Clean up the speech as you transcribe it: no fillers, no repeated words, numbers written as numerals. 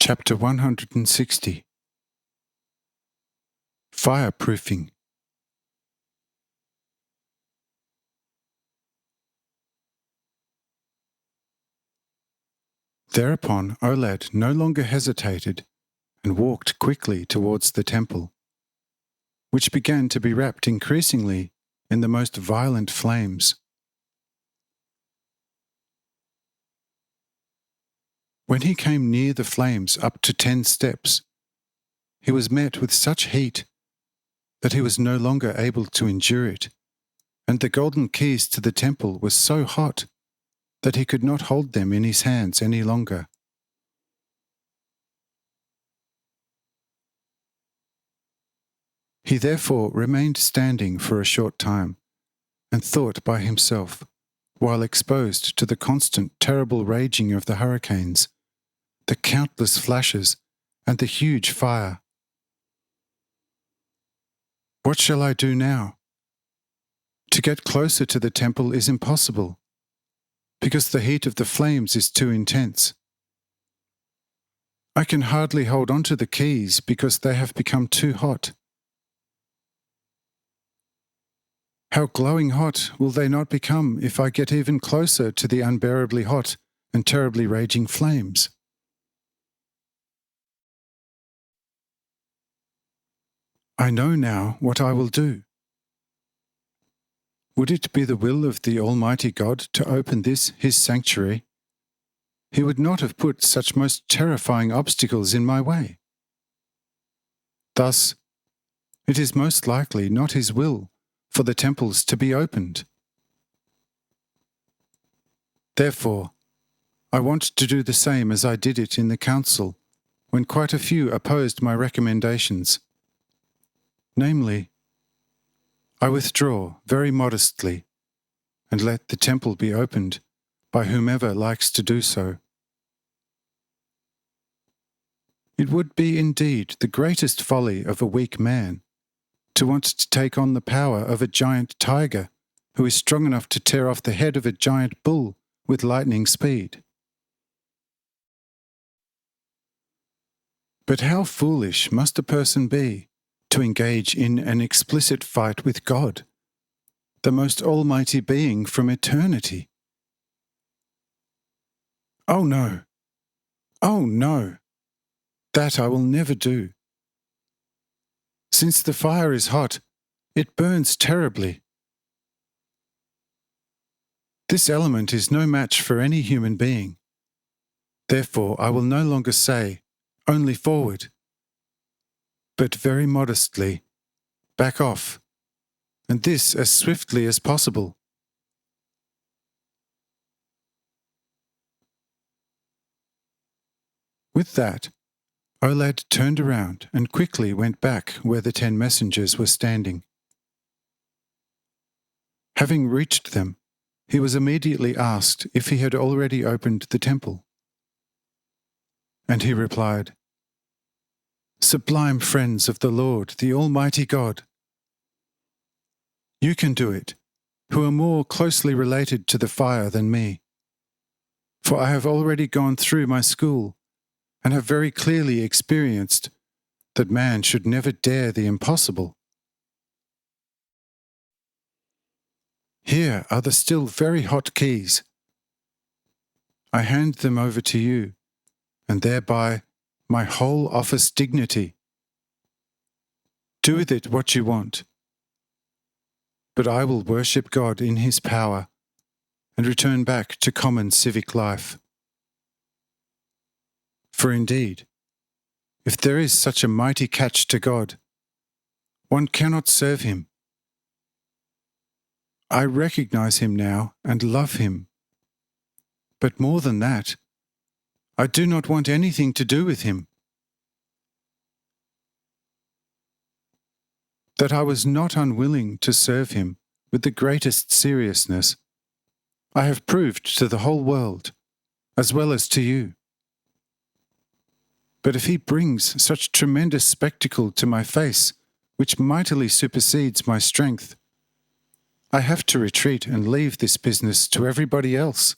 Chapter 160 Fireproofing. Thereupon Olad no longer hesitated and walked quickly towards the temple, which began to be wrapped increasingly in the most violent flames. When he came near the flames up to 10 steps, he was met with such heat that he was no longer able to endure it, and the golden keys to the temple were so hot that he could not hold them in his hands any longer. He therefore remained standing for a short time, and thought by himself, while exposed to the constant terrible raging of the hurricanes, the countless flashes, and the huge fire. What shall I do now? To get closer to the temple is impossible, because the heat of the flames is too intense. I can hardly hold on to the keys because they have become too hot. How glowing hot will they not become if I get even closer to the unbearably hot and terribly raging flames? I know now what I will do. Would it be the will of the Almighty God to open this, His sanctuary, He would not have put such most terrifying obstacles in my way. Thus, it is most likely not His will for the temples to be opened. Therefore, I want to do the same as I did it in the council, when quite a few opposed my recommendations. Namely, I withdraw very modestly, and let the temple be opened by whomever likes to do so. It would be indeed the greatest folly of a weak man to want to take on the power of a giant tiger who is strong enough to tear off the head of a giant bull with lightning speed. But how foolish must a person be to engage in an explicit fight with God, the most almighty being from eternity? Oh no! Oh no! That I will never do. Since the fire is hot, it burns terribly. This element is no match for any human being. Therefore I will no longer say, only forward, but very modestly, back off, and this as swiftly as possible. With that, Olad turned around and quickly went back where the 10 messengers were standing. Having reached them, he was immediately asked if he had already opened the temple. And he replied, "Sublime friends of the Lord, the Almighty God, you can do it, who are more closely related to the fire than me. For I have already gone through my school and have very clearly experienced that man should never dare the impossible. Here are the still very hot keys. I hand them over to you, and thereby my whole office dignity. Do with it what you want. But I will worship God in His power and return back to common civic life. For indeed, if there is such a mighty catch to God, one cannot serve Him. I recognize Him now and love Him. But more than that, I do not want anything to do with Him. That I was not unwilling to serve Him with the greatest seriousness, I have proved to the whole world, as well as to you. But if He brings such tremendous spectacle to my face, which mightily supersedes my strength, I have to retreat and leave this business to everybody else.